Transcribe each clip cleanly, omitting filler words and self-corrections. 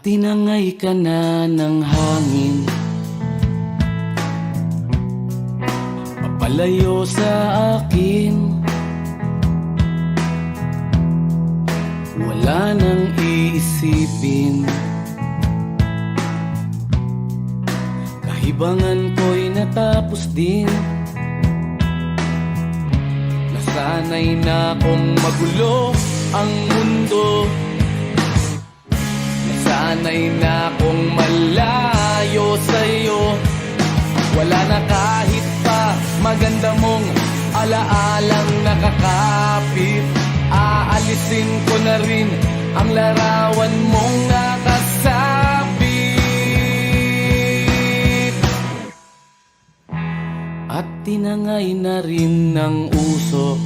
Tinangay ka na ng hangin, papalayo sa akin. Wala nang iisipin, kahibangan ko'y natapos din. Nasanay na kong magulo ang mundo, sanay na kong malayo sa'yo. Wala na kahit pa maganda mong alaalang nakakapit. Aalisin ko na rin ang larawan mong nakasabit. At tinangay na rin ng usok,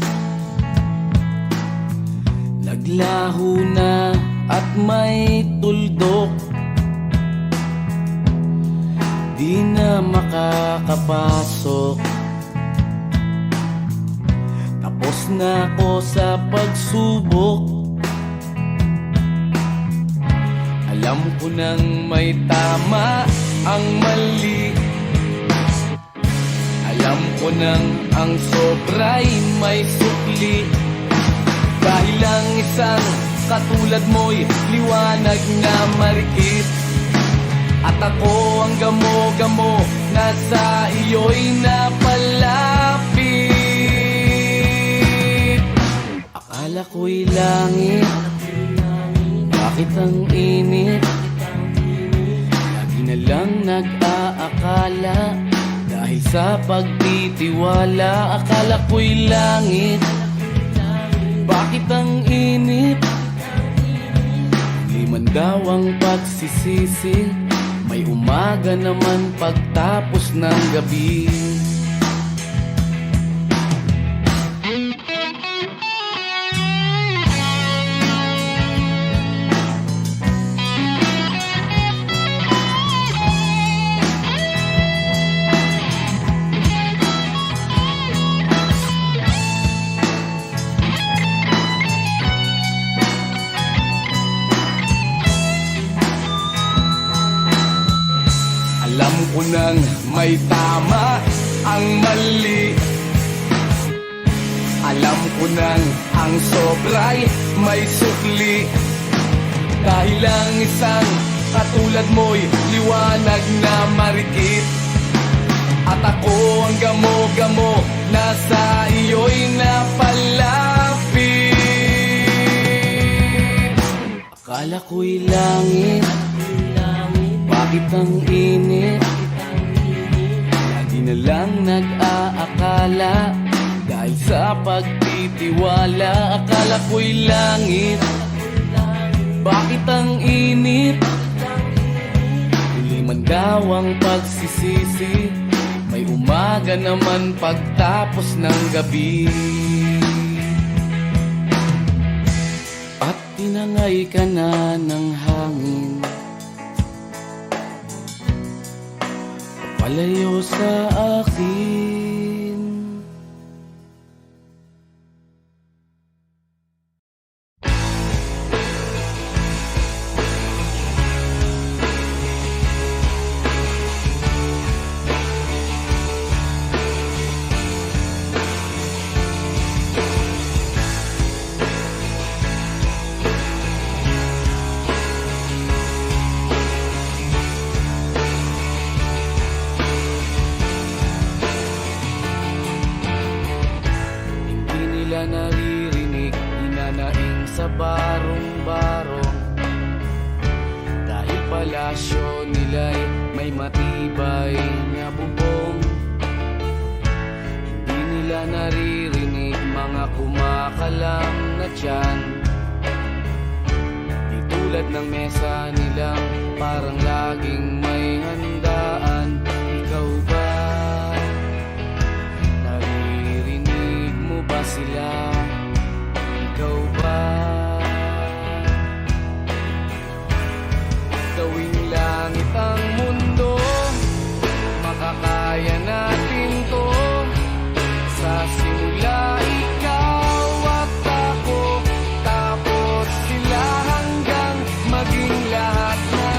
naglaho na at may tuldok. Di na makakapasok, tapos na ako sa pagsubok. Alam ko nang may tama ang mali, alam ko nang ang sobra'y may sukli. Dahil lang isang katulad mo'y liwanag na marikit, at ako ang gamo-gamo na sa iyo'y napalapit. Akala ko'y langit, bakit ang init? Lagi na lang nag-aakala, dahil sa pagtitiwala. Akala ko'y langit, bakit ang init? Liman daw ang pagsisisi, may umaga naman pagtapos ng gabi. Alam ko nang may tama ang mali, alam ko nang ang sobra'y may sukli. Dahil lang isang katulad mo'y liwanag na marikit, at ako ang gamo-gamo na sa iyo'y napalapit. Akala ko'y langit, bakit ang init? Lagi na lang nag-aakala, dahil sa pagtitiwala. Akala ko'y langit, bakit ang init? Huli man daw ang pagsisisi, may umaga naman pagtapos ng gabi. At tinangay ka na ng hangin, palayo sa akin. Naririnig, inanaing sa barong-barong, dahil palasyo nila'y may matibay na bubong. Hindi nila naririnig mga kumakalam na tiyan, di tulad ng mesa nilang parang laging may handaan. Ikaw ba? Ba sila? Ikaw ba? Gawing langit ang mundo, makakaya natin to. Sa simula ikaw at ako, tapos sila hanggang maging lahat na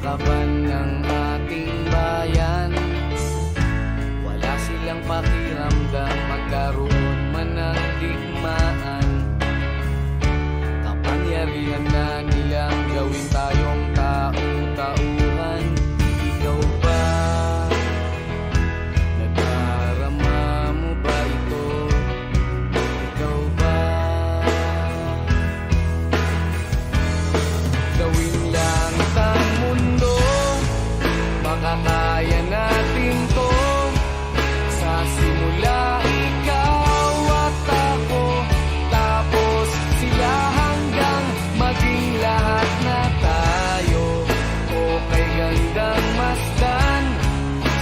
kapakanan ng ating bayan. Wala silang pakiramdam magkaroon man ng digmaan. Kapangyarihan na nilang gawin tayong tau-tauhan. Ikaw ba? Nadarama mo ba ito? Ikaw ba? Gawing langit ang mundo, makakaya natin to. Sa simula ikaw at ako, tapos sila hanggang maging lahat na tayo. Okay gandang masdan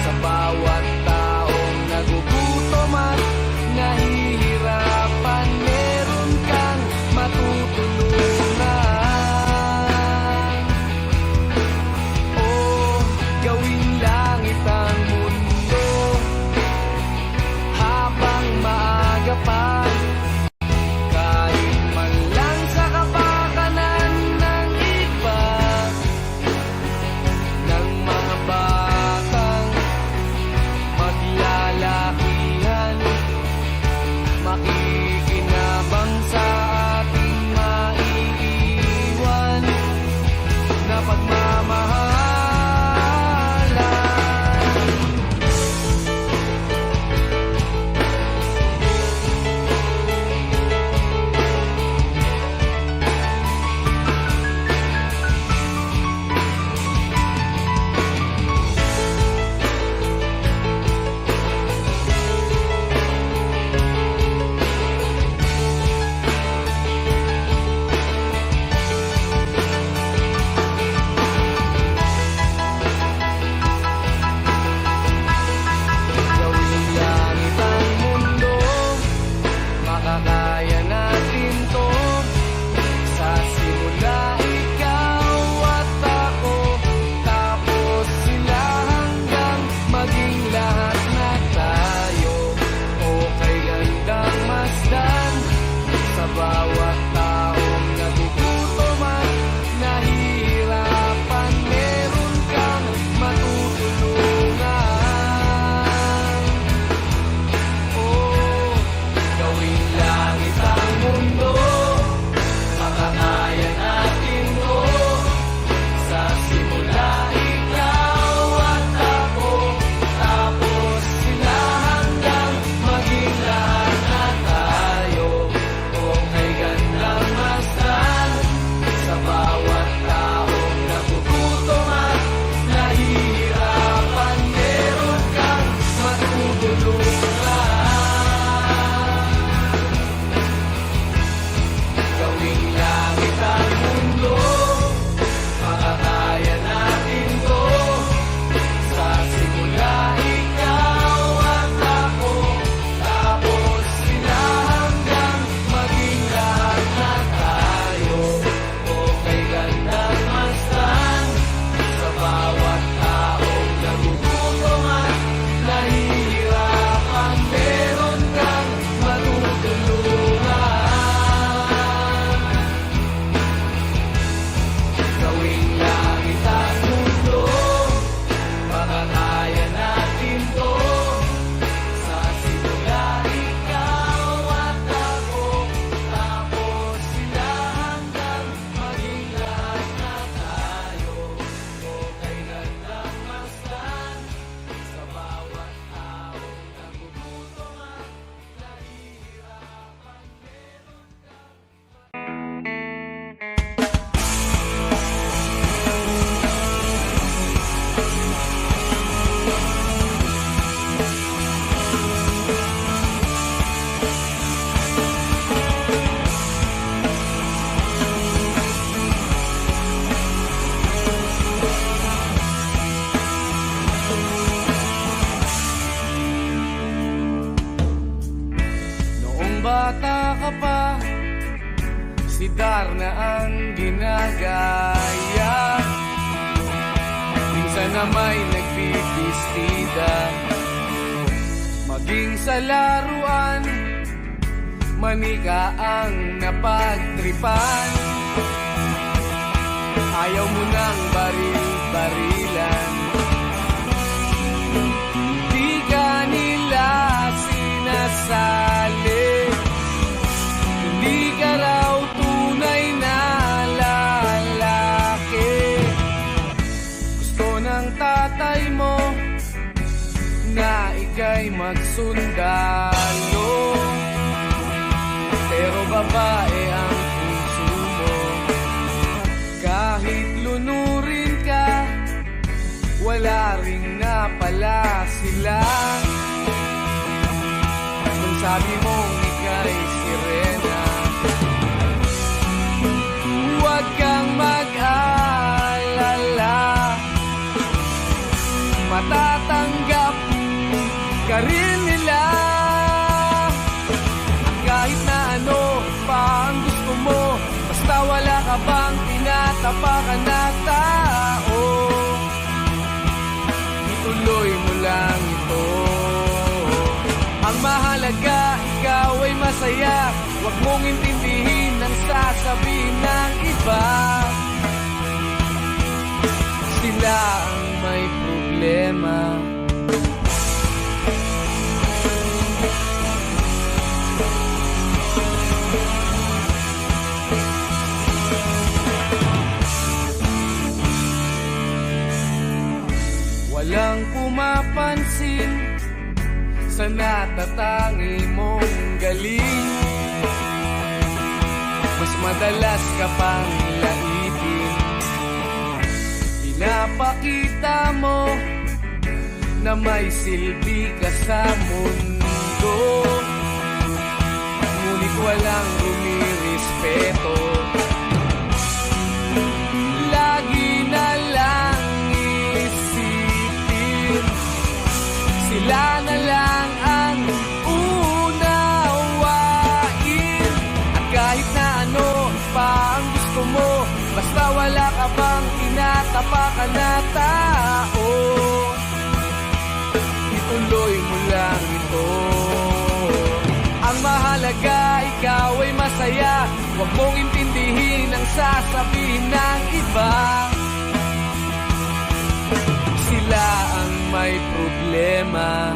sa bawat taong nagugutom at nahihirapan. Meron kang matutulungan. Oh, gawing langit ang mundo habang maaga pa. Kahit man lang sa kapakanan ng iba, ng mga batang maglalakihan, makikinabang sa ating maiiwan na pagmamahalan. Gawing langit ang mundo, makakaya natin to. Sa simula ikaw at ako, tapos sila hanggang maging lahat na tayo. Okay gandang masdan sa bawat taong nagugutom at nahihirapan. Meron kang matutulungan. Oh, gawing langit ang mundo, makakaya natin to. Sa simula ikaw at ako, tapos sila hanggang maging lahat na tayo. Okay gandang masdan sa bawat taong nagugutom at nahihirapan. Meron kang matutulungan. Gawing langit ang mundo, makakaya natin to. Sa simula ikaw at ako, tapos sila hanggang maging lahat na tayo. Okay gandang masdan sa bawat taong nagugutom at nahihirapan. Meron kang matutulungan. Gawing langit ang mundo, makakaya natin to. Sa simula ikaw at ako, tapos sila hanggang maging lahat na tayo. Okay gandang masdan sa bawat taong nagugutom at nahihirapan. Noong bata ka pa, si Darna ang ginagaya. Minsan na may nagbibistida, maging sa laruan, manika ang napagtripan. Ayaw mo ng baril-baril ay magsundalo, pero babae ang puso mo. Kahit lunurin ka, wala ring napala sila. Kung sabi mong ika'y sirena, huwag kang mag-alala, matatanggap ka rin nila. At kahit na ano pa ang gusto mo, basta wala ka bang tinatapakan na tao, ituloy mo lang ito. Ang mahalaga, ikaw ay masaya, huwag mong intindihin ang sasabihin ng iba. Sila ang may problema. Walang pumapansin sa natatangi mong galing. Mas madalas ka pang laitin. Pinapakita mo na may silbi ka sa mundo, ngunit walang rumirespeto. Lagi na lang isipin, sila na lang ang unawain. At kahit na ano pa ang gusto mo, basta wala ka bang tinatapakan na tao, ituloy mo lang ito. Ang mahalaga, ikaw ay masaya, huwag mong intindihin ang sasabihin ng iba. Sila ang may problema.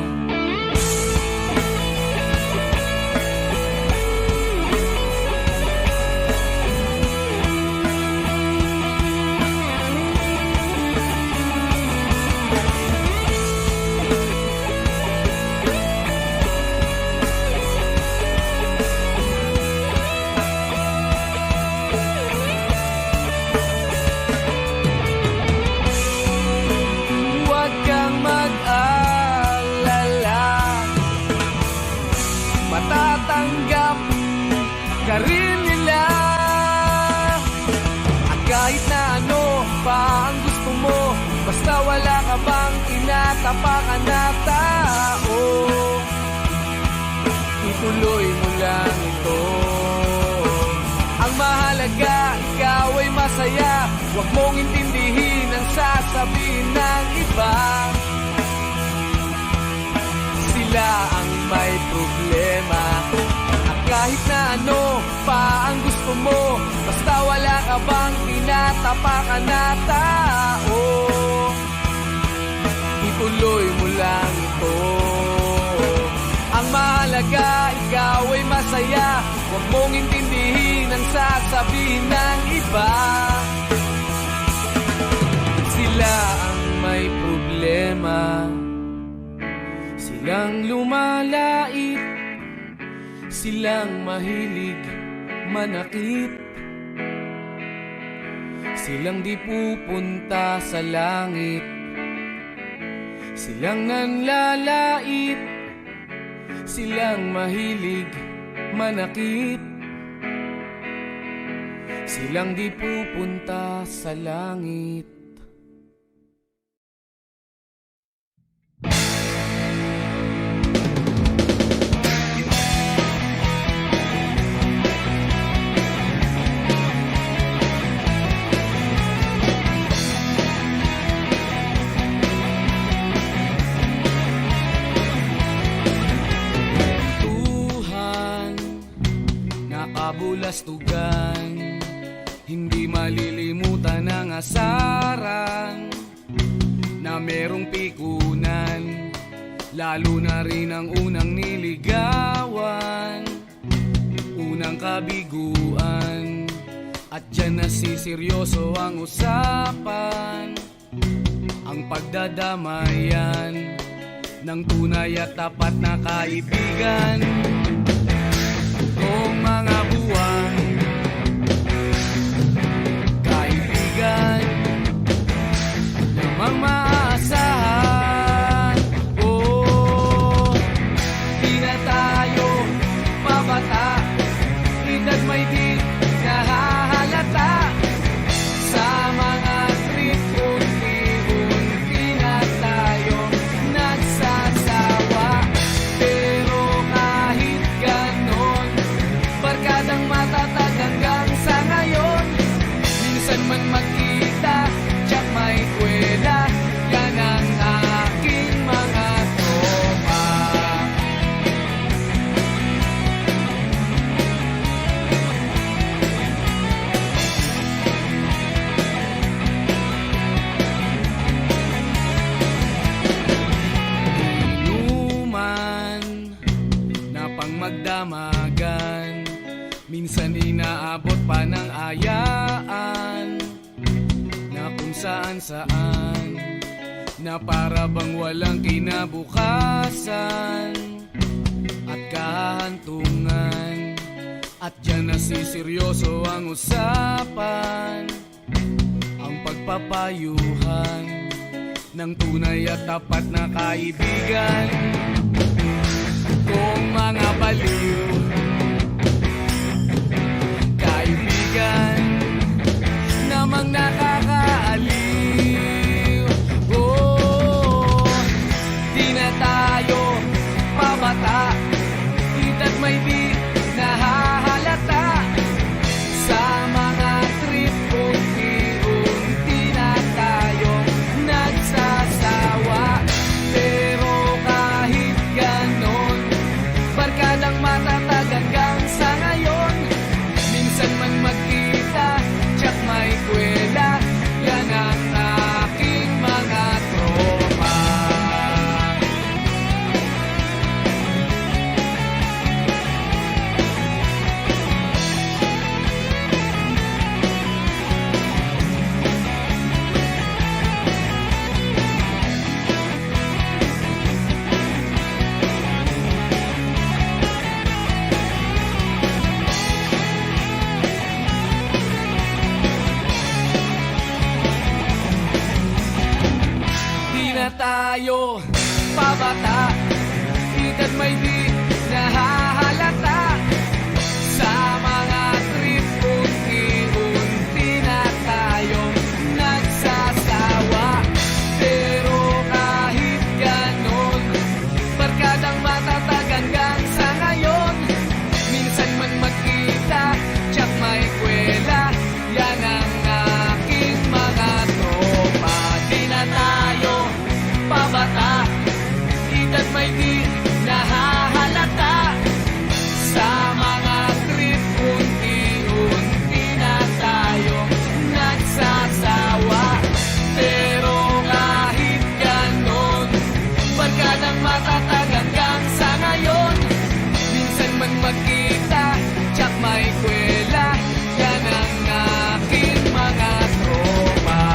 Matatanggap ka rin nila. At kahit na ano pa ang gusto mo, basta wala ka bang tinatapakan na tao, ituloy mo lang ito. Ang mahalaga, ikaw ay masaya, huwag mong intindihin ang sasabihin ng iba. Sila ang may problema. At kahit na ano pa ang gusto mo, basta wala ka bang tinatapakan na tao, ituloy mo lang ito. Ang mahalaga, ikaw ay masaya, huwag mong intindihin ang sasabihin ng iba. Sila ang may problema. Silang lumalait, silang mahilig manakit, silang di pupunta sa langit, silang nanlalait, silang mahilig manakit, silang di pupunta sa langit. Kabulastugan, hindi malilimutan ang asaran na merong pikunan, lalo na rin ang unang niligawan, unang kabiguan, at dyan nasiseryoso ang usapan, ang pagdadamayan, ng tunay at tapat na kaibigan. Kung mga buwan, kaibigan, lamang maaasahan. Oh, di na tayo pabata, edad may di nahahalata. Sa mga trip, unti-unti na tayo nagsasawa. Pero kahit ganon, barkadang matatag hanggang sa ngayon. Minsan man magkita, tsak may kwela, yan ang aking mga tropa. Inuman na pang magdamagan, minsan inaabot pa ng ayaan, na kung saan-saan, na para bang walang kinabukasan at kahantungan. At dyan nasiseryoso ang usapan, ang pagpapayuhan ng tunay at tapat na kaibigan. Kung mga baliw, kaibigan, namang nakakaaliw. Oh, di na tayo pabata, edad may di nahahalata. Sa mga trip, unti-unti na tayo nagsasawa. Pero kahit ganon, barkadang matatag hanggang sa ngayon. Minsan man magkita, tsak may kwela, yan ang aking mga tropa. Di na tayo pabata, edad may di nahahalata. Sa mga trip, unti-unti na tayo nagsasawa. Pero kahit ganon, barkadang matatag hanggang sa ngayon. Minsan man magkita, tsak may kwela, yan ang aking mga tropa. Di na tayo pabata, edad may di nahahalata. Sa mga trip, unti-unti na tayo nagsasawa. Pero kahit ganon, barkadang matatag hanggang sa ngayon. Minsan man magkita, tsak may kwela, yan ang aking mga tropa.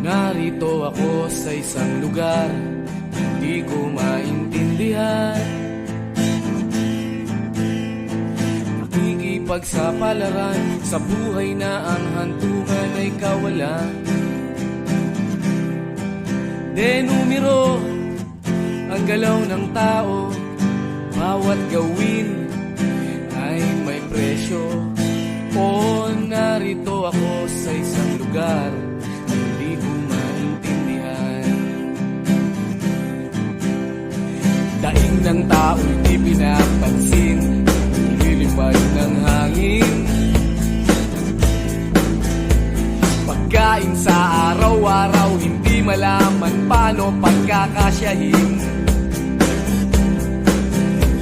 Narito ako sa isang lugar, hindi ko maintindihan. Nakikipagsapalaran sa buhay na ang hantungan ay kawalan. Denumero ang galaw ng tao, bawat gawin ay may presyo. O narito ako sa isang lugar, hindi ko maintindihan. Daing ng tao'y di pinapansin, lilipad ng hangin. Pagkain sa araw-araw, hindi malaman paano pagkakasyahin.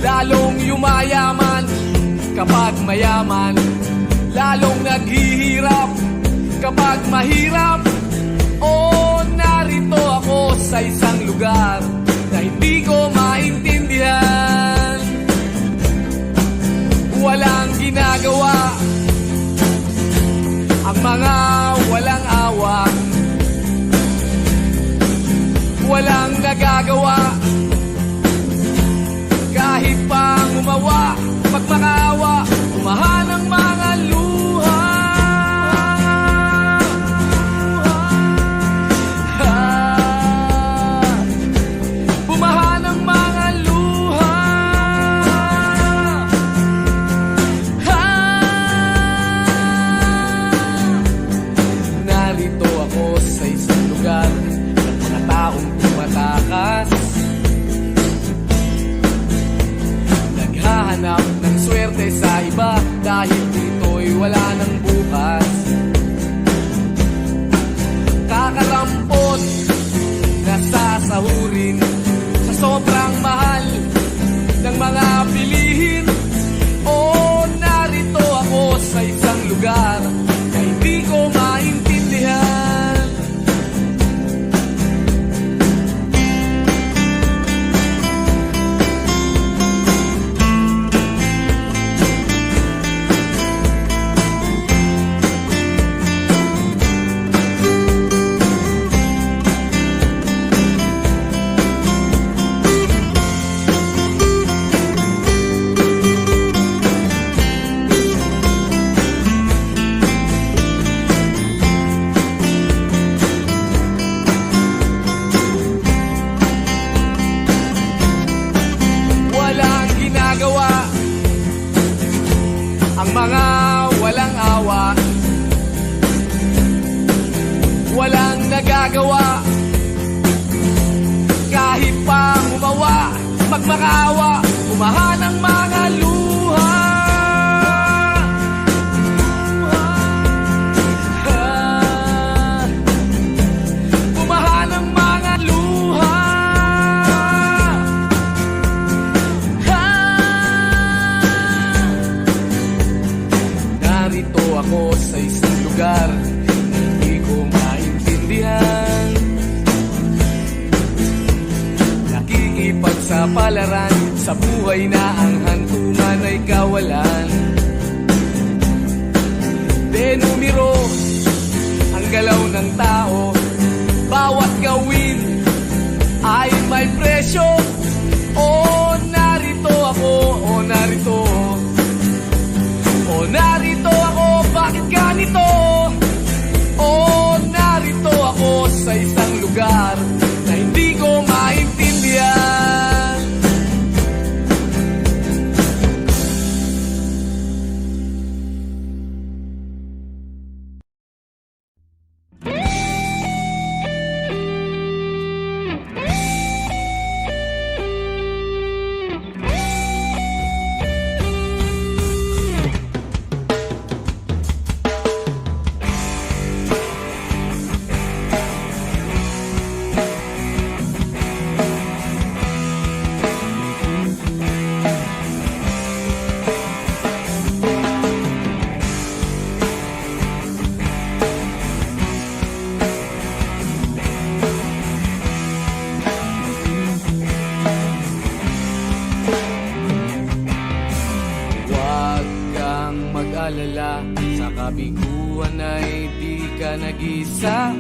Lalong yumayaman Kapag mayaman, lalong naghihirap. Kapag mahirap, narito ako sa isang lugar na hindi ko maintindihan. Walang ginagawa ang mga walang awa. Walang nagagawa kahit pang umawa. Pagmakaawa, umahan ang mga luha. Umahan ang mga luha. Narito ako sa isang lugar ng mga taong tumatakas, naghahanap ng swerte sa iba dahil dito'y wala ng bukas. Kakarampot na sasahurin sa sobrang mahal ng mga bilihin. Narito ako sa isang lugar na hindi ko maintindihan. Ang mga walang awa, walang nagagawa kahit pang umawa. Magmakaawa, umahan ang mga luha. Umahan ang mga luha. Narito ako sa isang lugar na hindi ko maintindihan. Nakikipagsapalaran sa buhay na ang hantungan ay kawalan. Denumero ang galaw ng tao, bawat gawin ay may presyo. Narito ako, narito. Narito ako, bakit ganito? Narito ako sa isang lugar na hindi ko maintindihan. Sa kabiguan ay di ka nag-isa.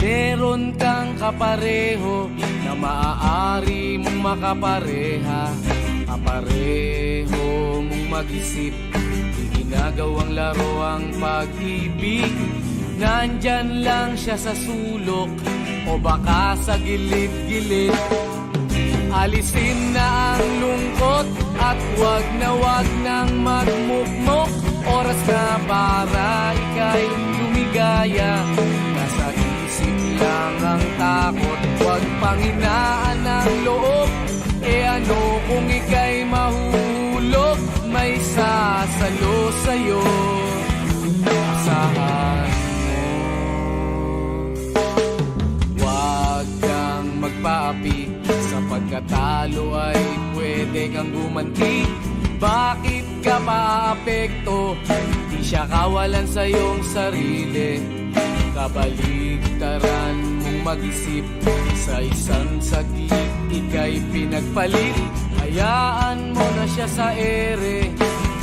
Meron kang kapareho na maaari mong makapareha. Kapareho mong mag-isip, di ginagawang laro ang pag-ibig. Nandyan lang siya sa sulok o baka sa gilid-gilid. Alisin na ang lungkot at wag nang magmukmok. Oras na para ika'y lumigaya. Nasa isip lang ang takot, wag panghinaan ang loob. Ano kung ika'y mahulog, may sasalo sa'yo. Asahan mo, wag kang magpaapi. Sa pagkatalo ay pwede kang gumanti. Bakit ka maapekto? Di siya kawalan sa iyong sarili. Kabaligtaran mong mag-isip, sa isang saglit ika'y pinagpalit. Hayaan mo na siya sa ere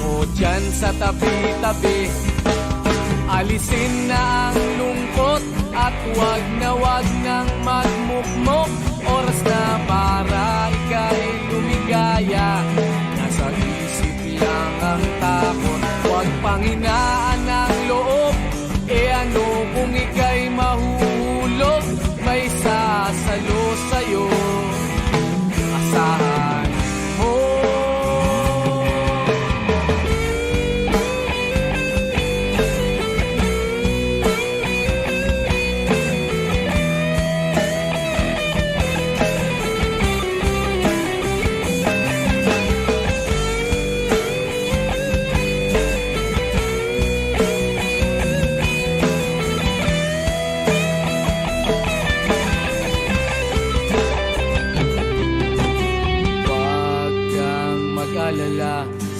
o dyan sa tabi-tabi. Alisin na ang lungkot at wag nang magmukmok. Oras na para ika'y lumigaya, nasa isip lang ang takot. Huwag panghinaan ang loob, e ano kung ika'y mahuhulog? May sasalo sa'yo, asahan mo.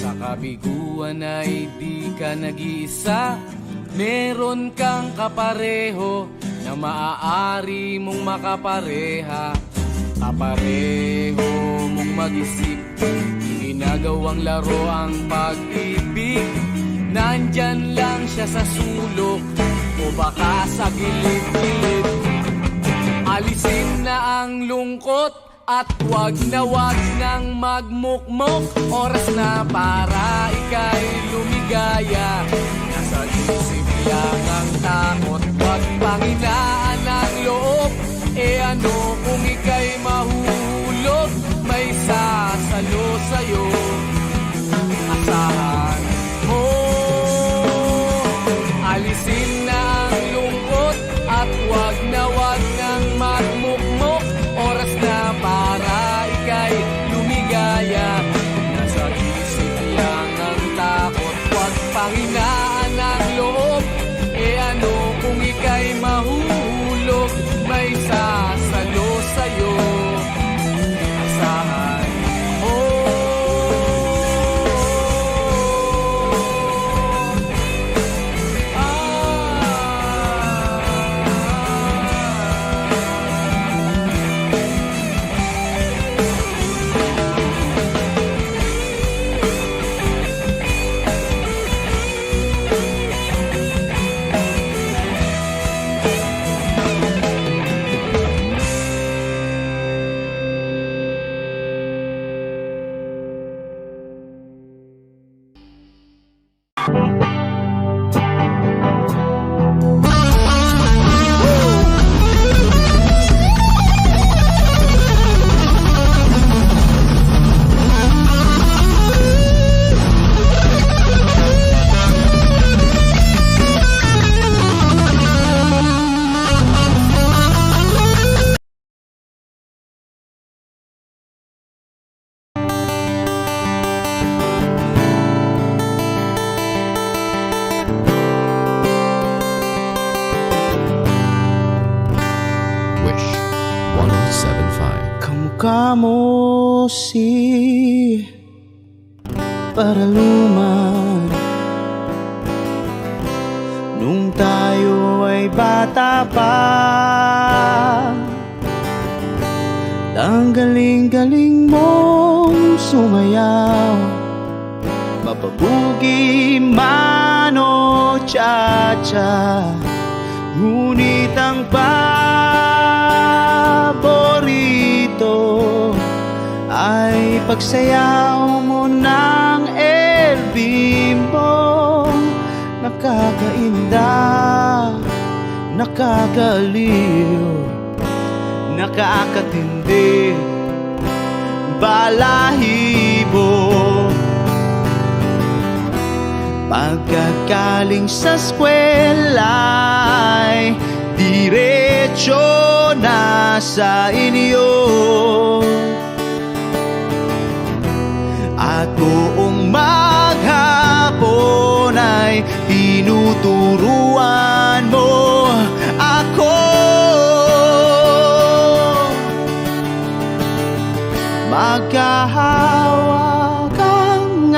Sa kabiguan ay di ka nag-iisa. Meron kang kapareho na maaari mong makapareha. Kapareho mong mag-isip, ginagawang laro ang pag-ibig. Nandyan lang siya sa sulok o baka sa gilid-gilid. Alisin na ang lungkot at wag nang magmukmok. Oras na para ika'y lumigaya, nasa isip lang ang takot. Wag panghinaan ang loob, e ano kung ika'y mahuhulog? May sasalo sa'yo, asahan mo. Alisin na ang lungkot at wag nang magmukmok. Oras na para ika'y lumigaya, nasa isip lang ang takot. Huwag panghinaan ang loob, e ano kung ika'y mahuhulog? May sasalo sa'yo, asahan mo. Kamukha mo si Paraluman nung tayo ay bata pa. Ang galing-galing mong sumayaw, mapabugi man o cha-cha. Ngunit ang paborito ay pagsayaw mo ng El Bimbo. Nakakainda, nakakaliw, nakakatindi, balahibo. Pagkagaling sa eskwela'y diretso na sa inyo, at buong maghapon ay tinuturuan mo ako. Magkahawak ang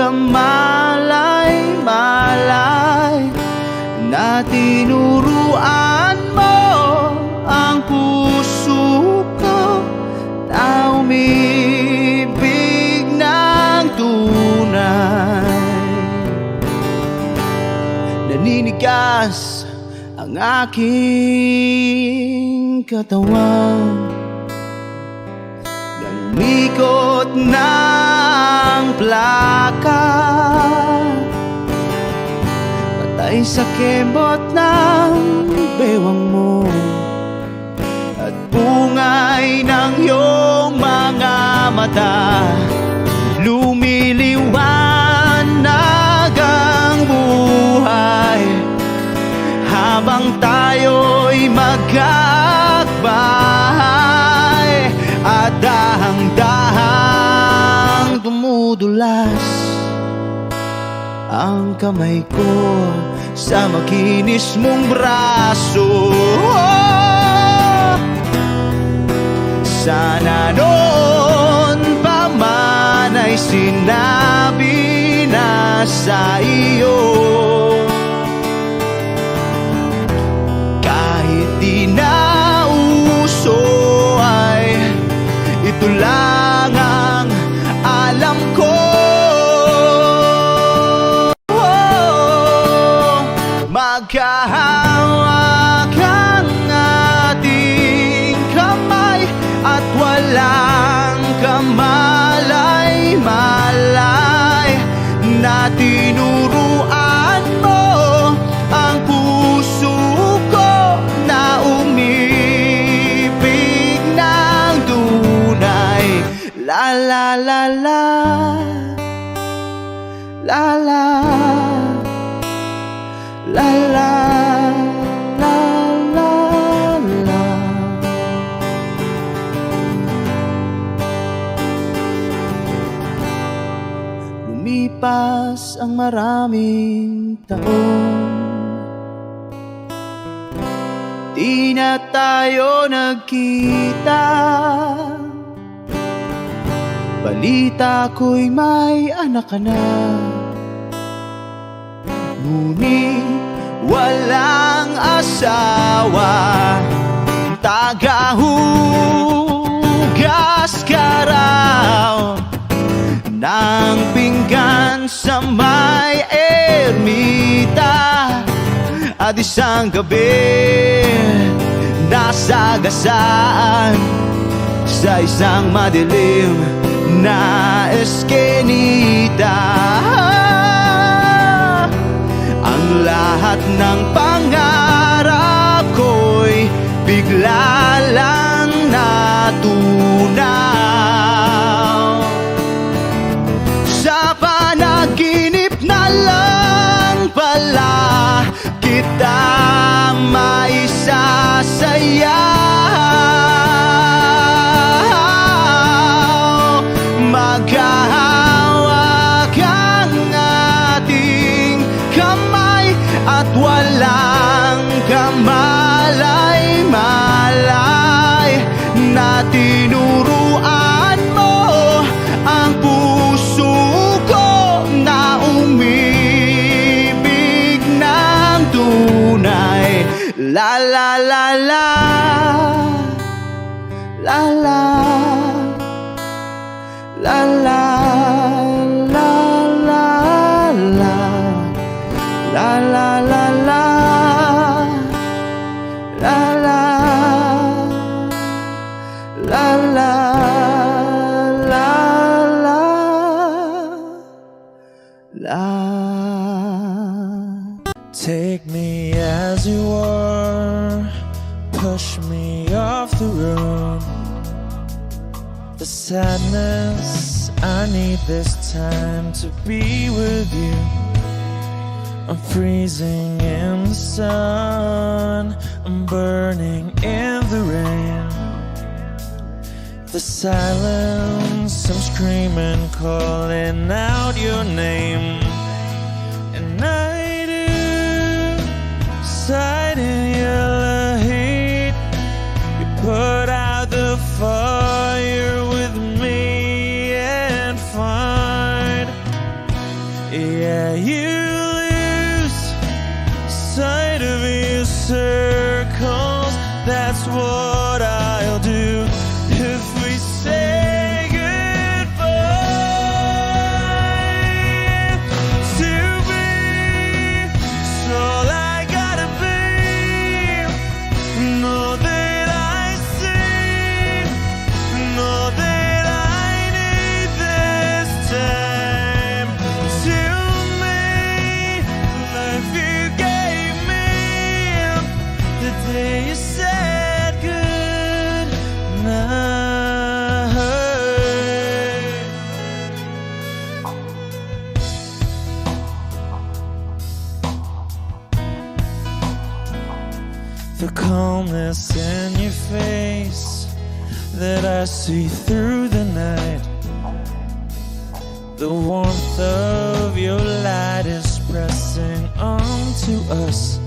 kamalay-malay na tinuruan mo ang puso ko na umibig ng tunay. Naninigas ang aking katawan, namikot ng plaka, patay sa kembot ng bewang mo at bungay ng iyong mga mata. Lumiliwanag ang buhay habang tayo'y magkakbahay, at dahang-dahang dumudulas ang kamay ko sa makinis mong braso. Sana noon pa man ay sinabi na sa iyo, kahit di na uso ay ito lang ang alam ko. Magkahawak ang ating kamay at walang kamalay-malay na tinuruan mo ang puso ko na umibig ng tunay. La la la la, la la, la la, la la, la. Lumipas ang maraming taon, di na tayo nagkita. Balita ko'y may anak ka na, ngunit walang asawa. Tagahugas ka raw ng pinggan sa may ermita, at isang gabi nasagasaan sa isang madilim na eskenita. Ang lahat ng pangarap ko'y bigla lang natunaw. Sa panaginip na lang pala kita maisasayaw. Maghahawak ang ating kamay at walang kamalay-malay na tinuruan mo ang puso ko na umibig ng tunay. La la la la, la la, la la, la la, la, la la la la, la la, la la, la la, la. Take me as you are, push me off the road. The sadness, I need this time to be with you. I'm freezing in the sun, I'm burning in the rain. The silence, I'm screaming, calling out your name. And I do, sight in your heat. You put out the fire with me and find what I'll do if we say goodbye. To be is all I gotta be. Know that I see, know that I need this time. To me, life you gave me the day you said good night. The calmness in your face that I see through the night. The warmth of your light is pressing onto us.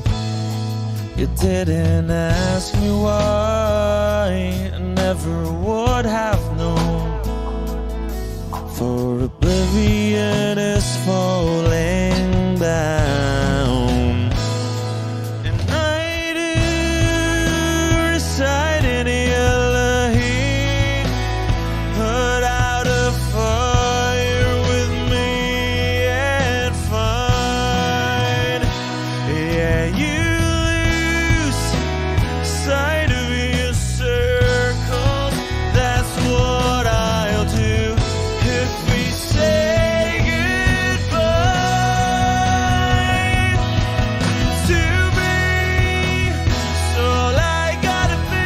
You didn't ask me why, I never would have known. For oblivion is falling down. And I do reside in Elohim, put out a fire with me and find, yeah, you lose sight of your circles. That's what I'll do if we say goodbye. To be is all I gotta be.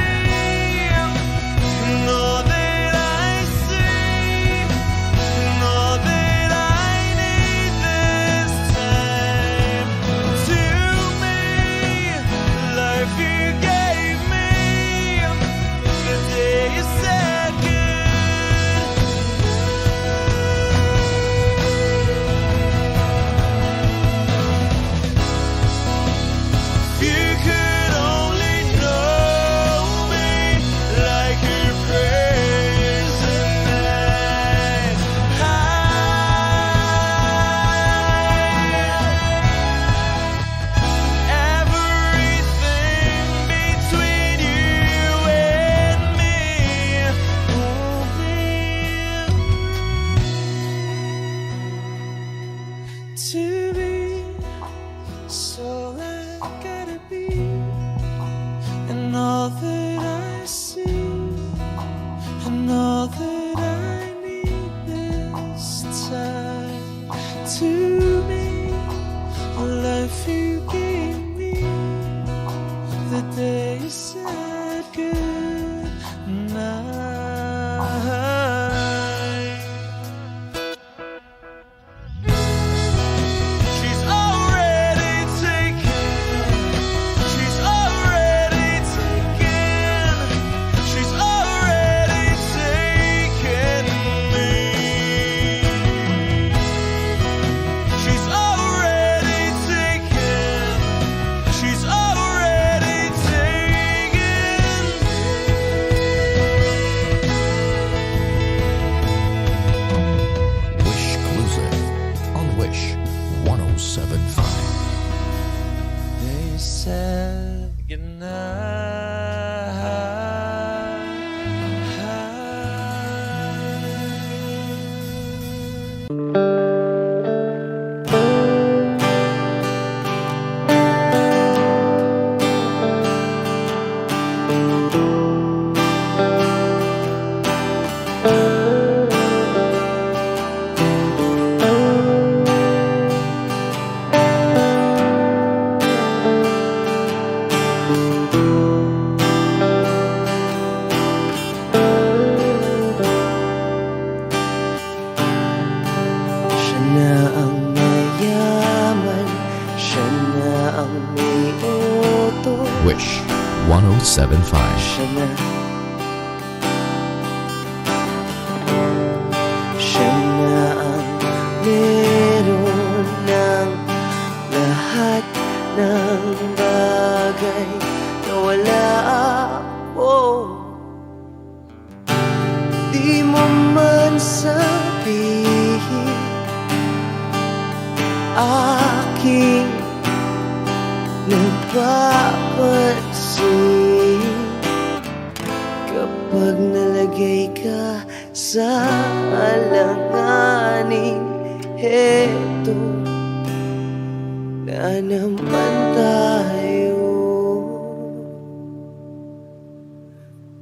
Know that I see, know that I need this time. To me, life you gave me the day you said good. If you could only know me like your present night. Everything between you and me won't be to be. So I gotta be, and all that I see, and all that I need this time. To me, life you gave me the day you said good night. She's already taken. She's already taken. She's already taken me. She's already taken. She's already taken Wish Exclusive on Wish 1075. They said goodnight. Siya na ang mayaman, siya na ang may utos. Wish 1075. Siya na. Siya na ang meron ng lahat ng bagay na wala ako. Di mo man sabihin aking nagpapansin Pag nalagay ka sa alanganin, heto na naman tayo.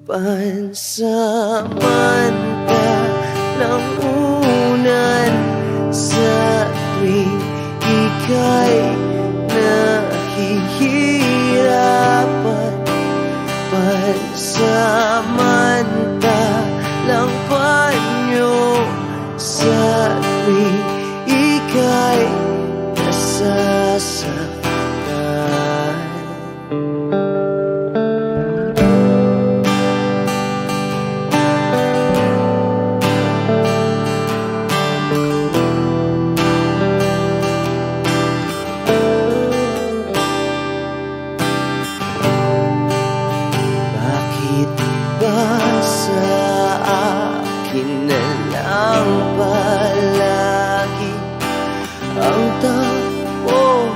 Pansamantalang unan sa tuwing ika'y nahihirapan. Pansamantalang panyo sa tuwing ika'y nasasaktan. Bakit ba sa akin na lang palagi ang takbo?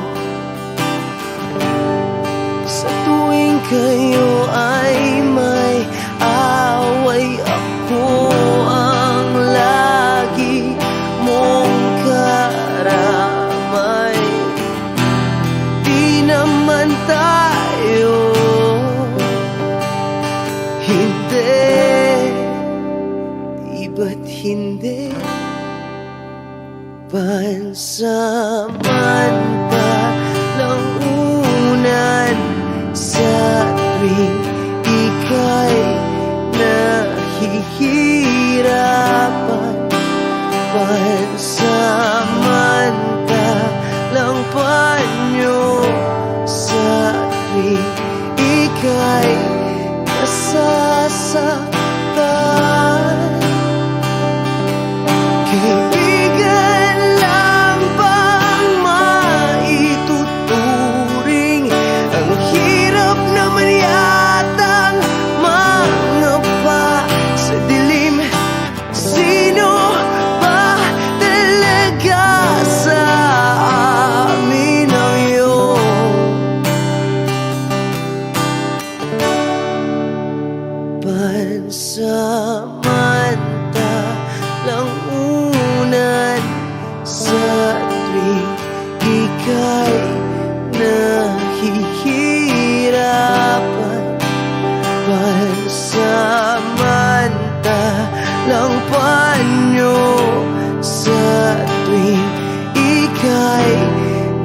Sa tuwing kayo ay may away, ako ang lagi mong karamay. Di naman tayo, hindi, di ba't hindi? Pansamantalang unan sa tuwing ika'y nahihirapan. Pansamantalang panyo sa tuwing ika'y nasasaktan. Kaibigan lang bang maituturing? Ang hirap naman yatang mangapa sa dilim. Sino ba talaga sa amin ang iyong pansamantalang unan sa tuwing ika'y nahihirapan? Pansamantalang panyo sa tuwing ika'y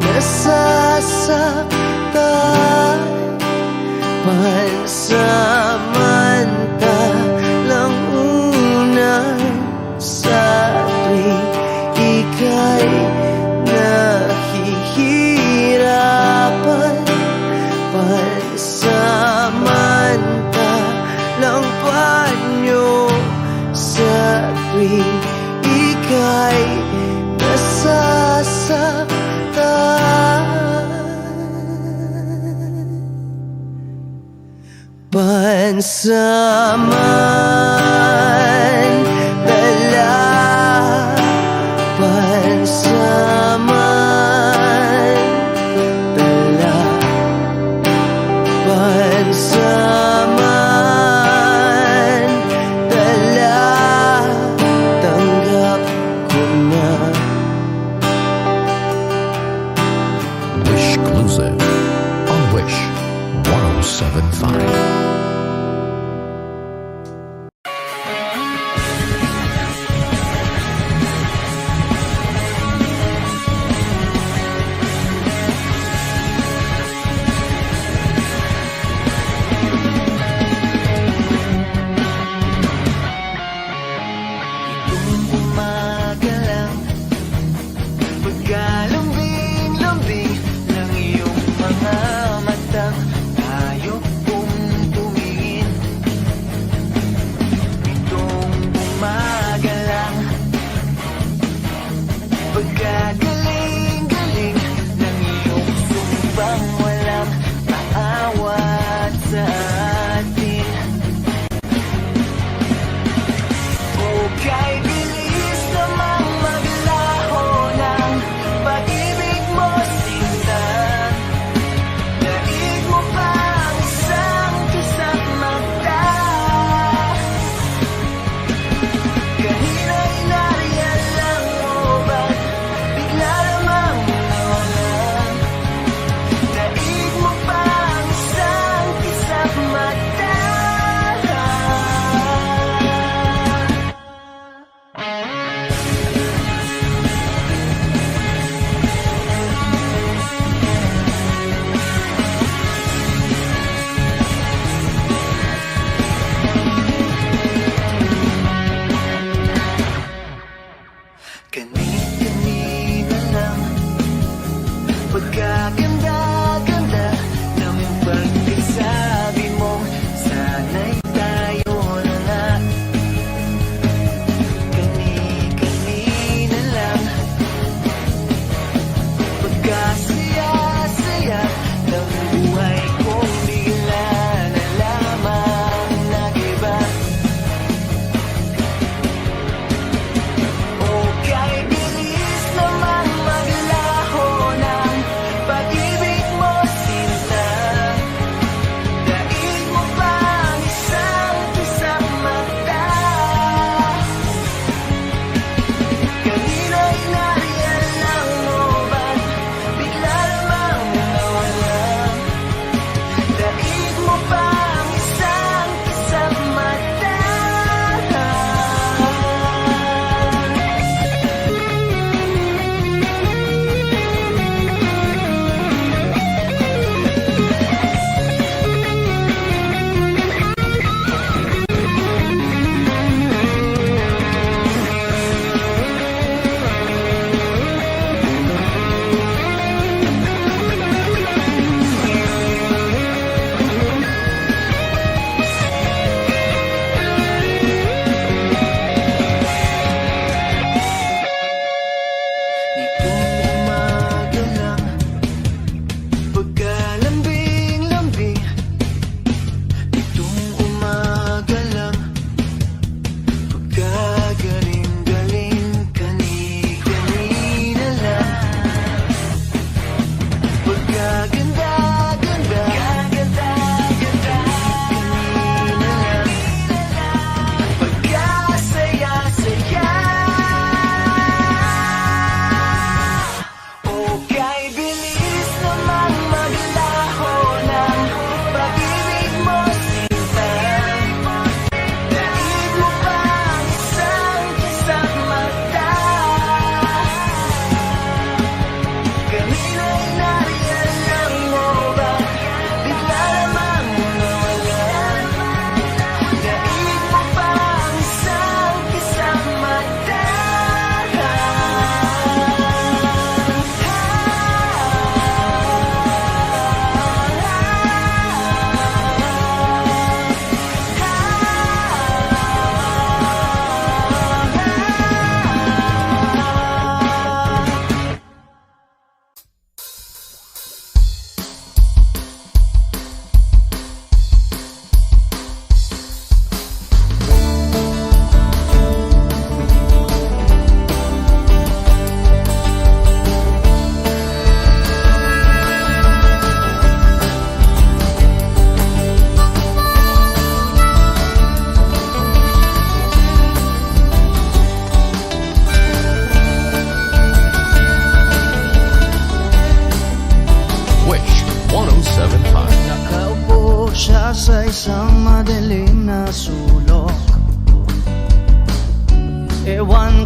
nasasaktan. Pansamantalang unan sa tuwing ika'y nahihirapan. Pansamantalang panyo sa tuwing ika'y nasasaktan. Pansamantala, pansamantala, pansamantala, tanggap ko na. Wish Exclusive on Wish 107.5.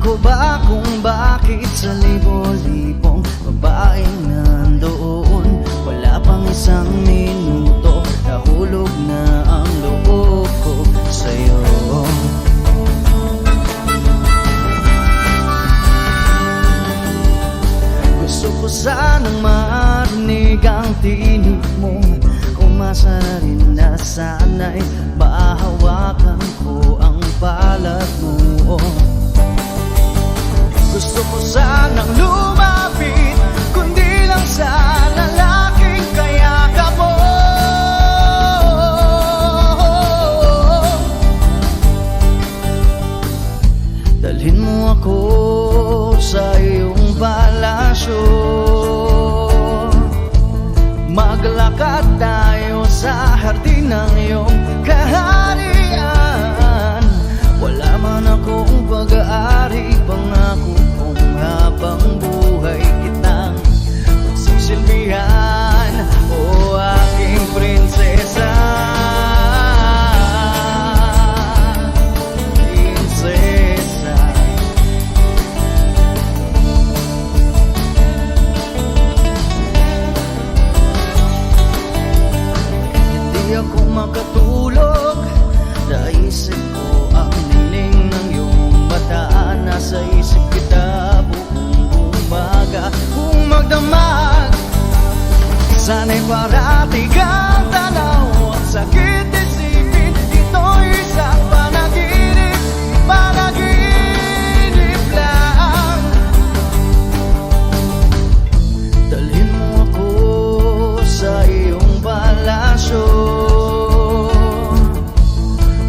ko ba kung bakit sa libo-libong babaeng nandoon wala pang isang minuto, nahulog na ang loob ko sa'yo. Gusto ko sanang marinig ang tinig mo, umasa na rin na sana'y mahawakan ko ang palad mo. Gusto ko sanang lumapit, kundi lang sa lalaking kayakap mo. Dalhin mo ako sa iyong palasyo, maglakad tayo sa hardin ng iyong kaharian. Wala man akong pag-aari, pangako kong habang buhay kitang pagsisilbihan, o aking prinsesa. Prinsesa. Hindi ako makatulog, naisip ko ang nining ng iyong mata. Nasa isip kita buong umaga, kung magdamag sana'y parati kang tanaw. Ang sakit isipin, ito'y isang panaginip, panaginip lang. Dalhin mo ako sa iyong palasyo,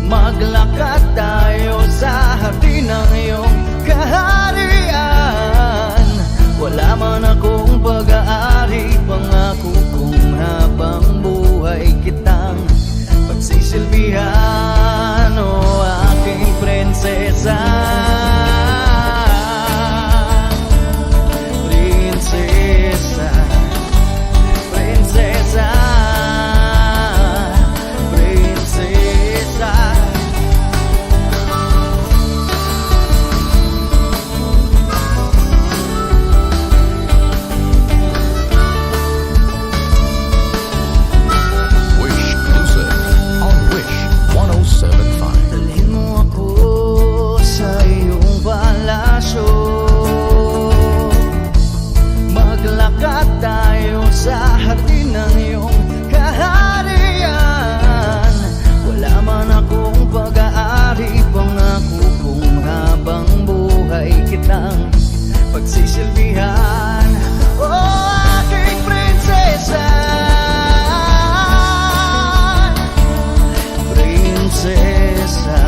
maglakad tayo sa hardin ng iyong kaharian. Wala man akong pag-aari, pangako kong habang buhay kitang pagsisilbihan, o aking prinsesa. Prinsesa. Prinsesa. Prinsesa. Wish Music on Wish 107.5. Dalhin mo ako sa iyong palasyo, maglakad tayo sa hardin ng iyong kaharian. Wala man akong pag-aari, pangako kong habang buhay kitang pagsisilbihan, o aking prinsesa. Prinsesa.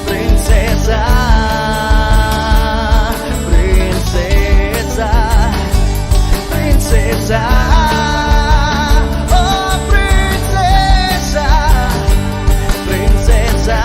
Prinsesa. Prinsesa. Prinsesa. Oh, prinsesa. Prinsesa.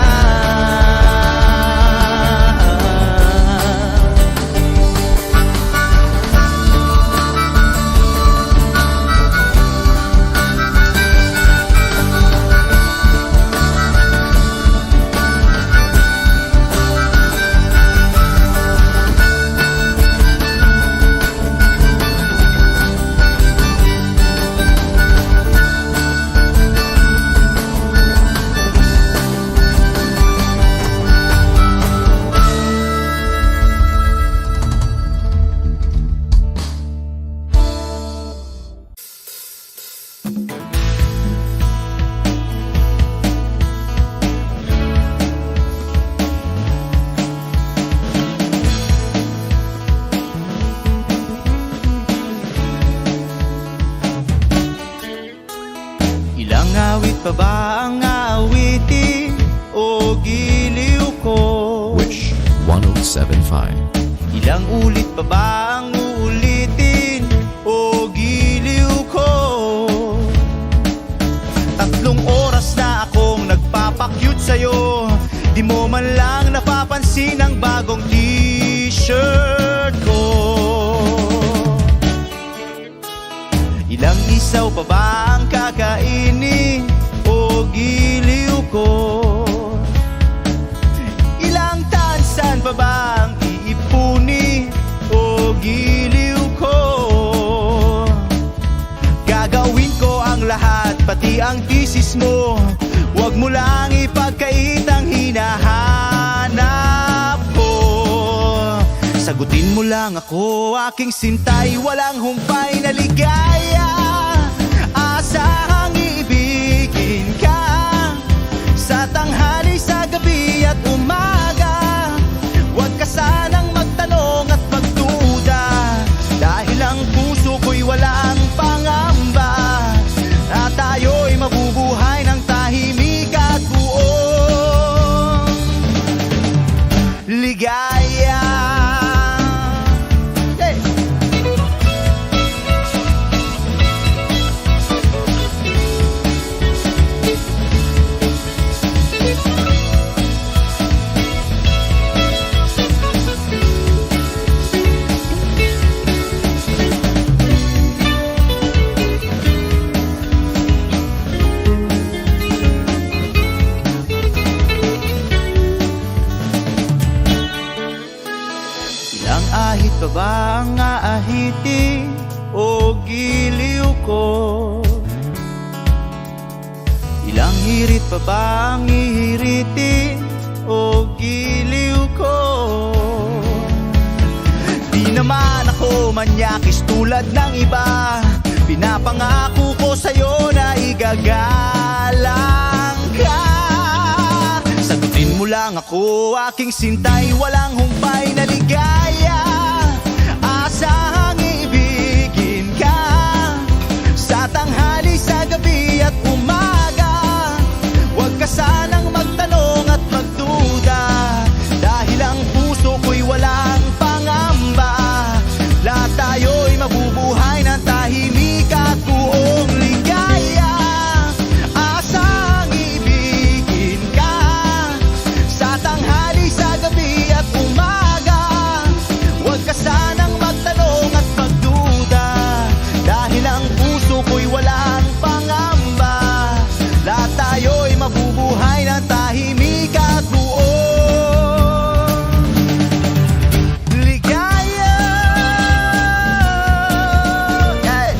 Ilang awit pa ba ang awitin, o giliw ko? Wish 107.5. Ilang ulit pa ba ang uulitin, o giliw ko? 3 oras na akong nagpapakyut sa'yo, di mo man lang napapansin ang bagong t-shirt ko. Ilang isaw pa ba ang kakainin, o giliw ko? Ilang tansan pa ba ang mali ang thesis mo. Huwag mo lang ipagkait ang hinahanap ko. Sagutin mo lang ako, aking sintay, walang humpay na ligaya. Asahang iibigin ka sa tanghali, sa gabi at umaga. Huwag ka sanang magtanong at magduda, dahil ang puso ko'y walang pangamba, at tayo'y mabubuhay ng tahimik at buong ligaya. Hey! Ilang ahit pa ba ang aahitin o giliw ko? Ilang hirit pa ba ang ihiritin o giliw ko? Di naman ako manyakis tulad ng iba, pinapangako ko sa'yo na igagalang ka. Sagutin mo lang ako, aking sintay, walang humpay na ligaya. Asahang ibigin ka sa tanghali, sa gabi at umaga. Huwag ka sanang magtanong at magduda, dahil ang puso ko'y walang pangamba. Lahat tayo'y mabubuhay ng tahimik at buong ligaya. Asahang ibigin ka sa tanghali, sa gabi at umaga. Huwag ka sanang magtanong at magduda, dahil ang puso ko'y walang pangamba. Lahat tayo'y mabubuhay ng tahimik at buong ligaya. Hey!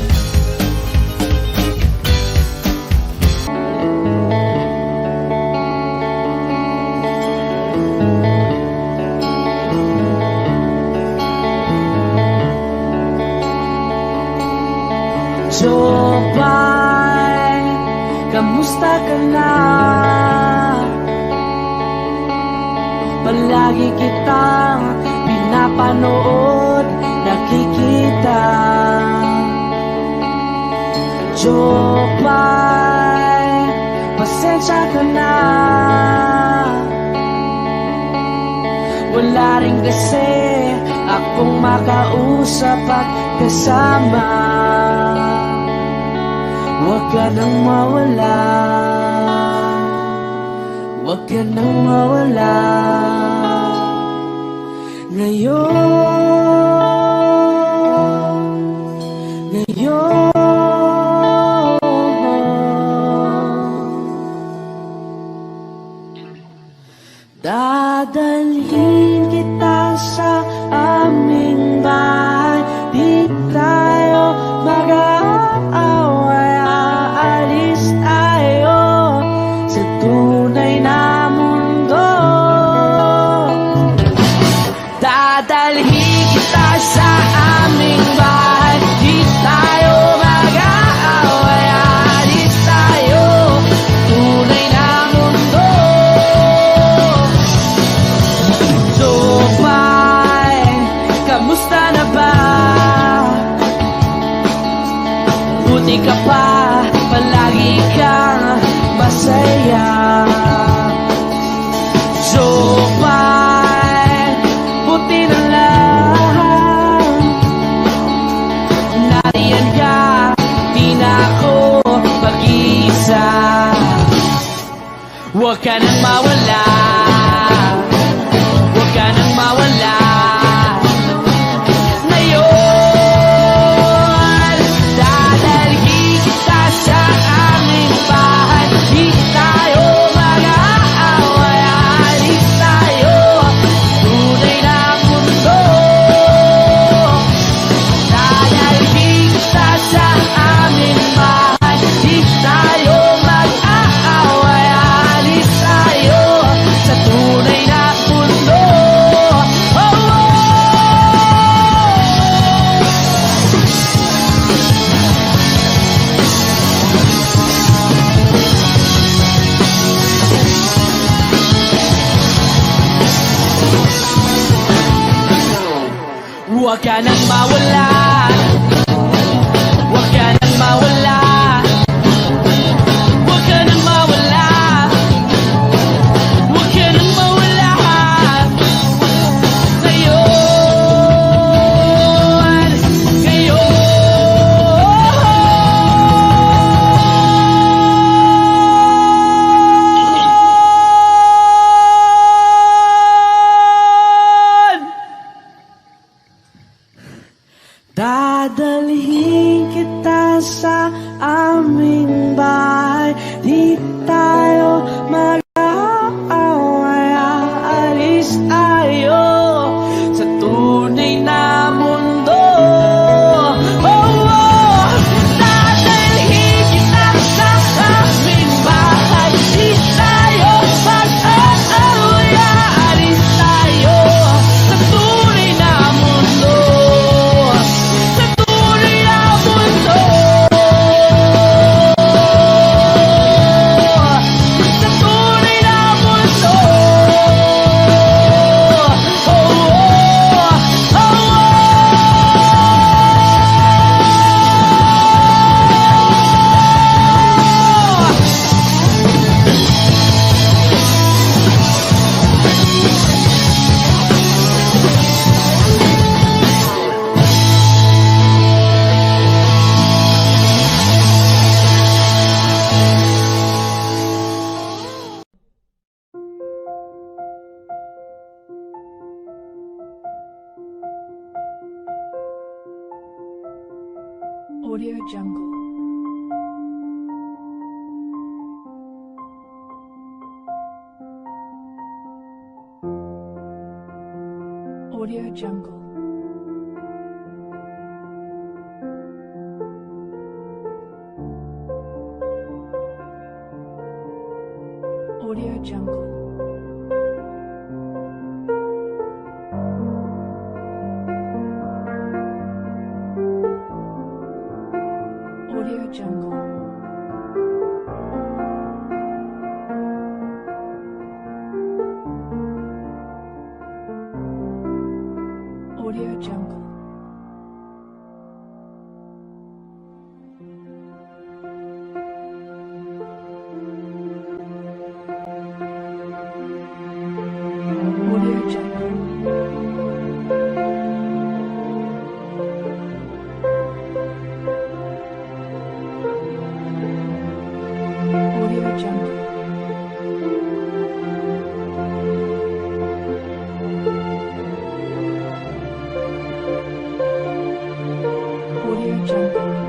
Jopay, kamusta ka na? Palagi kitang pinapanood, nakikita. Jopay, pasensya ka na. Wala rin kasi akong makausap at kasama. Huwag ka nang mawala, huwag ka nang mawala. Ngayon dadalhin kita sa aming bahay. Di tayo mag-aaway, aalis tayo sa tunay na mundo. Dadalhin kita sa aming bahay. Di tayo mag-aaway, aalis tayo tunay na mundo. Jopay, kamusta na ba? Buti ka pa, palagi kang masaya. Jopay, buti na lang nariyan ka, di na ako mag-iisa. Huwag ka nang mawala, huwag ka nang mawala. Ngayon, dadalhin kita sa aming bahay. Di tayo mag-aaway, aalis tayo tunay na mundo. Dadalhin kita sa aming bahay. Di tayo Huwag ka nang mawala, huwag ka nang mawala, huwag ka nang mawala, huwag ka nang mawala. Ngayon, ngayon. Dadalhin kita sa aming bahay, di tayo mag-aaway, aalis tayo sa tunay na mundo. Oh, oh, dadalhin kita sa aming bahay, di tayo mag-aaway, aalis tayo sa tunay na mundo. Audio Jungle. Audio Jungle. Audio Jungle. Audio Jungle. Audio Jungle. Audio Jungle. Audio Jungle. Audio Jungle. Audio Jungle.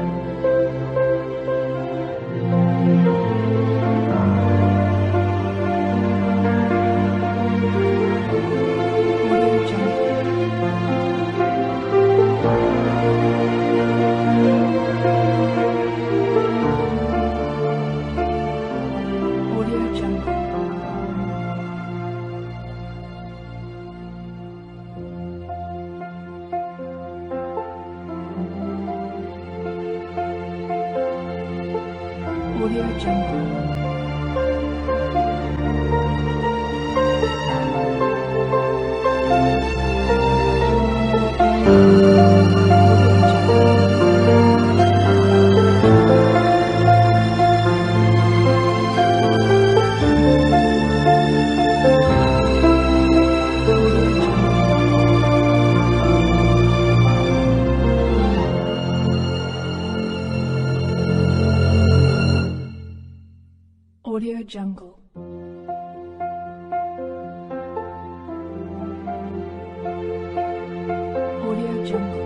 Audio Jungle. Audio Jungle. Audio Jungle. Audio Jungle.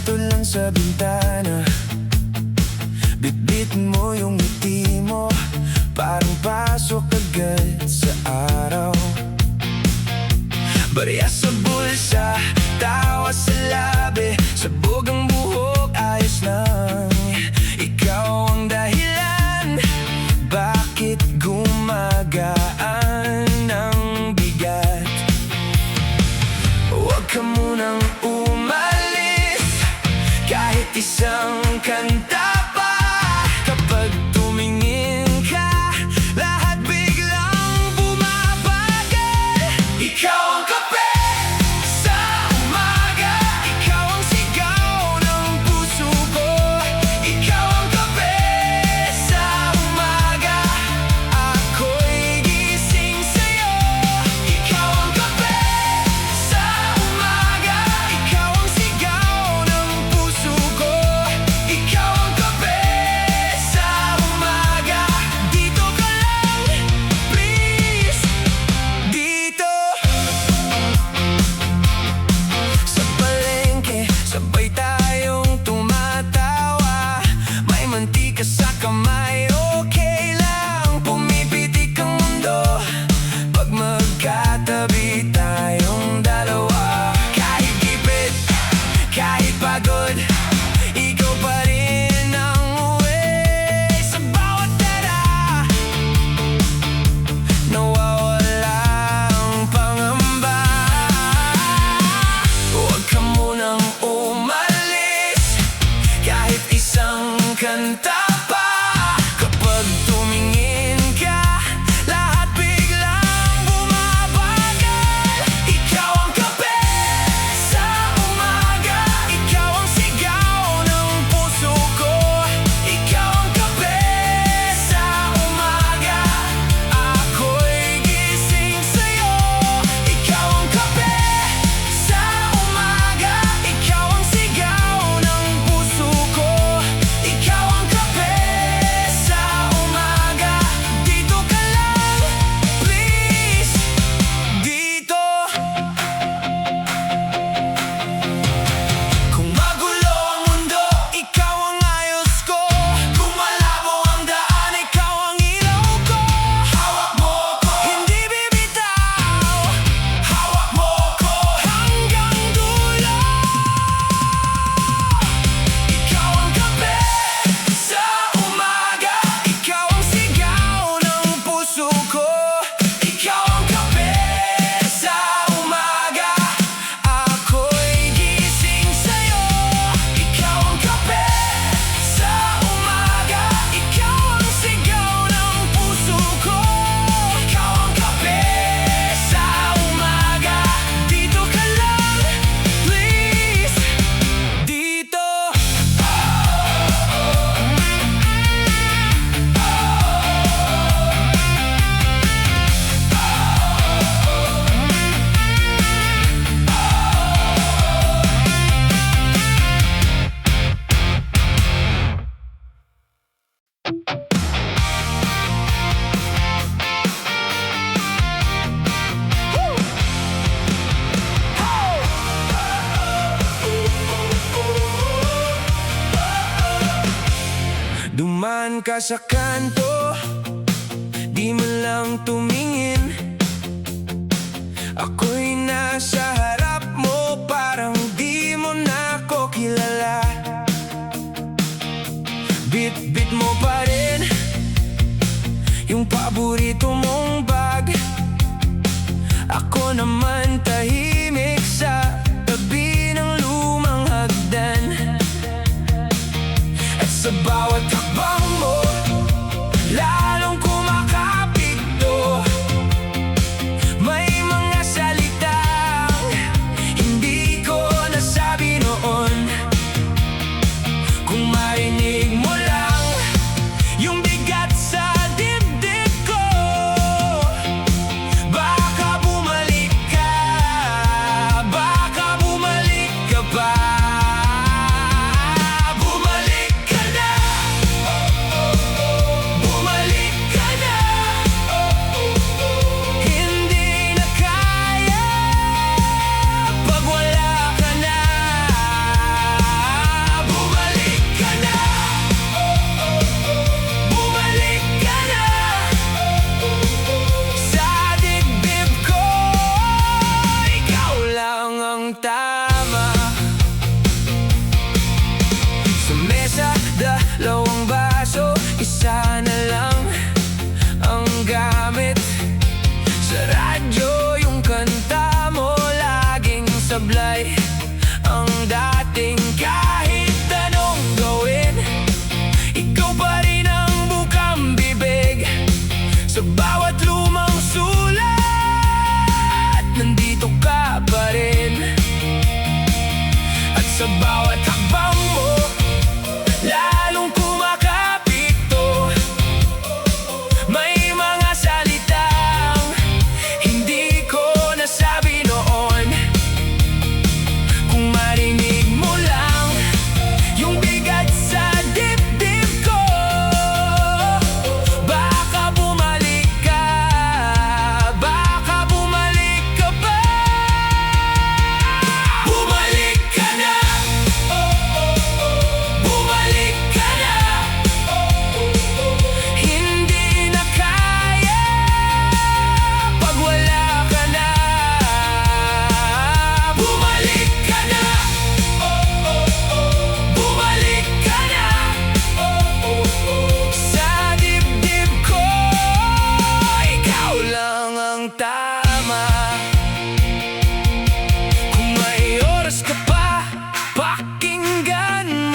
dito lang sa bintana. Bitbit mo yung ngiti mo, parang pasok agad sa araw. Barya sa bulsa, tawa sa labi, sabog ang buhok, ayos lang. Ikaw ang dahilan, bakit gumagaan ang bigat? Huwag ka munang umalis, kahit isang kanta pa. Kapag tumingin ka, lahat biglang bumabagal. Ikaw ang kape sa umaga, ikaw ang sigaw ng puso ko. Ikaw ang kape sa umaga, ako'y gising sa'yo. Ikaw ang kape sa umaga, ikaw ang sigaw ng puso ko. Ikaw ang kape sa umaga, dito ka lang, please, dito. Sa palengke, sabay tayong tumatawa, may mantika sa kamay, okay lang. Pumipitik ang mundo pag magkatabi tayong dalawa. Kahit gipit, kahit pagod, ikaw pa rin ang uwi. Sa bawat tara, nawawala ang pangamba. Huwag ka munang umalis, kahit isang kanta pa. Kapag tumingin ka, lahat biglang bumabagal. Ikaw ang kape sa umaga, ikaw ang sigaw ng puso ko. Ikaw ang kape sa umaga, ako'y gising sa'yo. Ikaw ang kape sa umaga, ikaw ang sigaw ng puso ko. Ikaw ang kape sa umaga, dito ka lang, please, dito. Kung magulo ang mundo, ikaw ang ayos ko. Kung malabo ang daan, ikaw ang ilaw ko. Hawak mo ko, hindi bibitaw. Hawak mo ko hanggang dulo. Ikaw ang kape sa umaga, ikaw ang sigaw ng puso ko. Ikaw ang kape sa umaga, ako'y gising sa'yo. Ikaw ang kape sa umaga, ikaw ang sigaw ng puso ko. Ikaw ang kape sa umaga, dito ka lang, please, dito. Dumaan ka sa kanto, di man lang tumingin. Ako'y nasa harap mo, parang di mo na ako kilala. Bit-bit mo pa rin yung paborito mong bag. Ako naman tahimik sa tabi ng lumang hagdan. At sa bawat hakbang mo, lalong kumakapit to. May mga salitang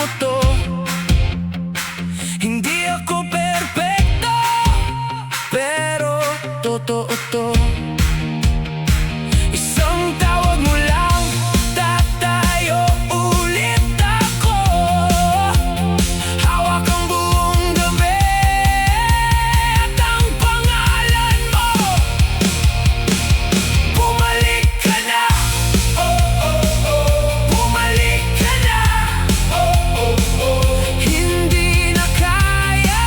mo to. Hindi ako perpekto, pero totoo to. Isang tawag mo lang, tatayo ulit ako. Hawak ang buong gabi at ang pangalan mo. Bumalik ka na, oh oh oh. Bumalik ka na, oh oh oh. Hindi na kaya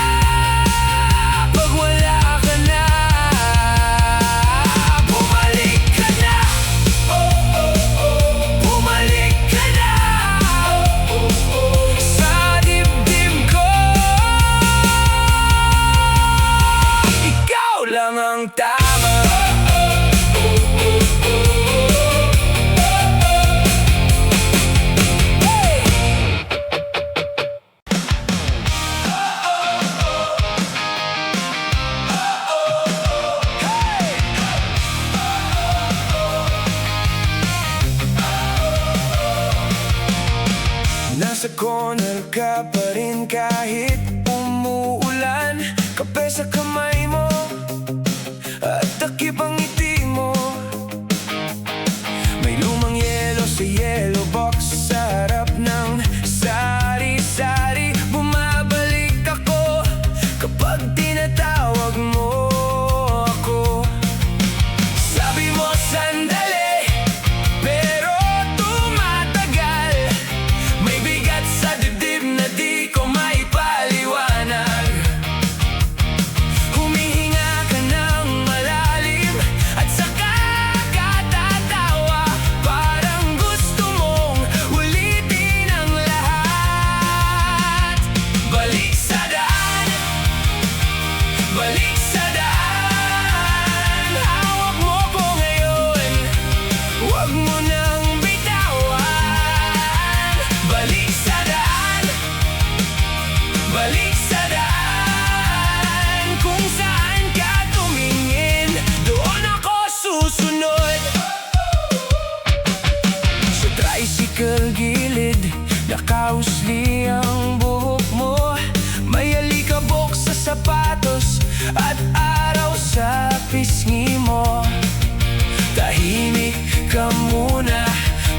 pag wala ka na. Bumalik ka na, oh oh oh. Bumalik ka na, oh oh oh. Sa dibdib ko, ikaw lang ang tama. Nasa corner ka pa rin kahit umuulan. Kape sa kamay mo at takip ang ngiti mo. May lumang yelo sa yellow box sa harap ng sari-sari. Bumabalik ako kapag tinatawag mo ako. Sabi mo sandali, pero tumatagal. May bigat sa dibdib na di ko maipaliwanag. Humihinga ka ng malalim at saka ka tatawa. Parang gusto mong ulitin ang lahat. Balik sa daan, balik sa daan. Hawak mo ko ngayon, huwag mo nang bitawan. Balik sa daan, balik sa daan. Kung saan ka tumingin, doon ako susunod. Sa tricycle gilid, nakausli ang buhok mo. May alikabok sa sapatos at araw sa pisngi mo. Tahimik ka muna,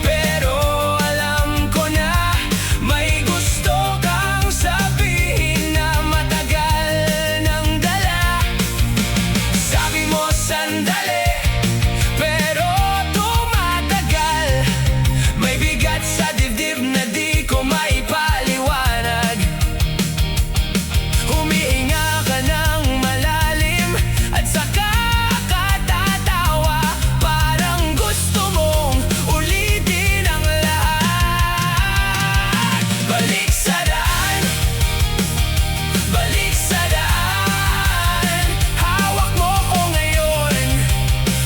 pero alam ko na may gusto kang sabihin na matagal nang dala. Sabi mo sandali, pero tumatagal. May bigat sa dibdib na di ko maipaliwanag. Humihinga ka ng malalim at saka ka tatawa. Parang gusto mong ulitin ang lahat. Balik sa daan, balik sa daan. Hawak mo ko ngayon,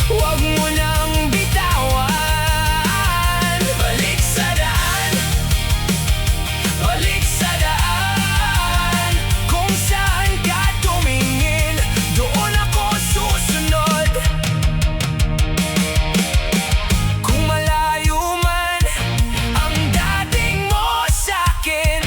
huwag mo nang bitawan. Balik sa daan, balik sa daan. Kung saan ka tumingin, doon ako susunod. Kung malayo man ang dating mo sa'kin,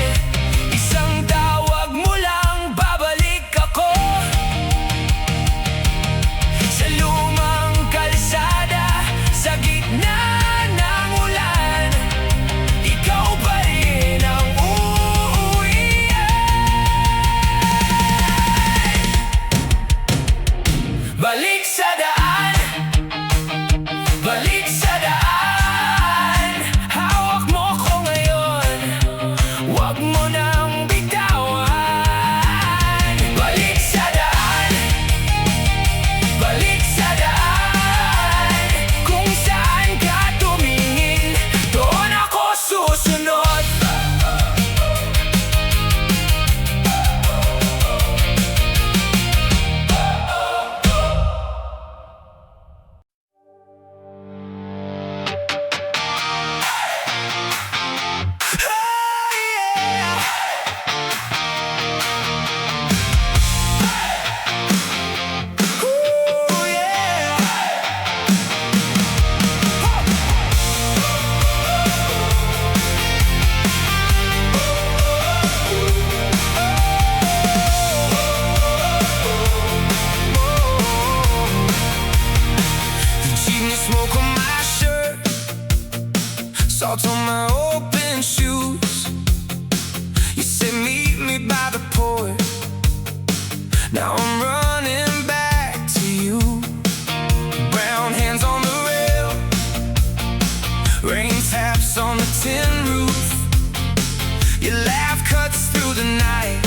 through the night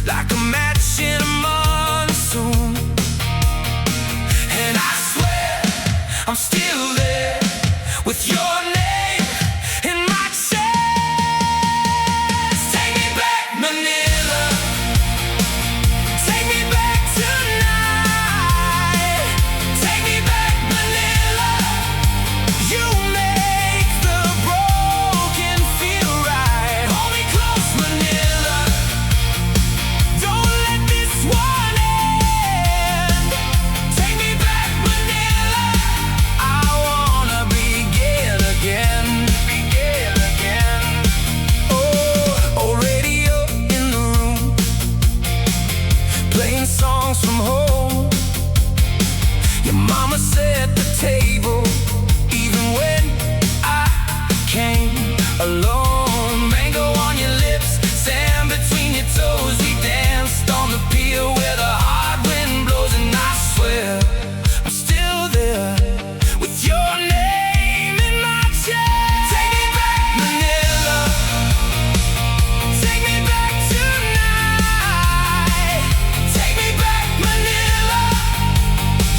like a match in a monsoon. And I swear I'm still there with your name in my chest. Take me back, Manila. Take me back tonight. Take me back, Manila. You make the broken feel right. Hold me close, Manila. Don't let this one end. Take me back, Manila. I wanna begin again. Begin again. Oh, radio in the room, playing songs from home. Your mama set the table even when I came alone. Mango on your lips, sand between your toes. We danced on the pier where the hard wind blows. And I swear I'm still there with your name in my chest. Take me back, Manila. Take me back tonight. Take me back, Manila.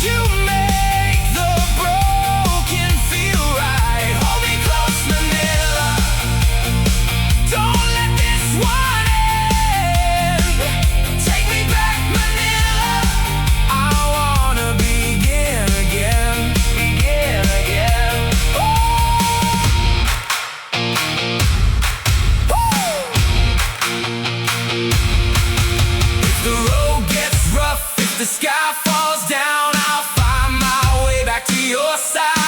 You make the broken feel right. Hold me close, Manila. Don't let this one end. Take me back, Manila. I wanna begin again. Begin again. If the road gets rough, if the sky falls down, I'll find my way back to your side.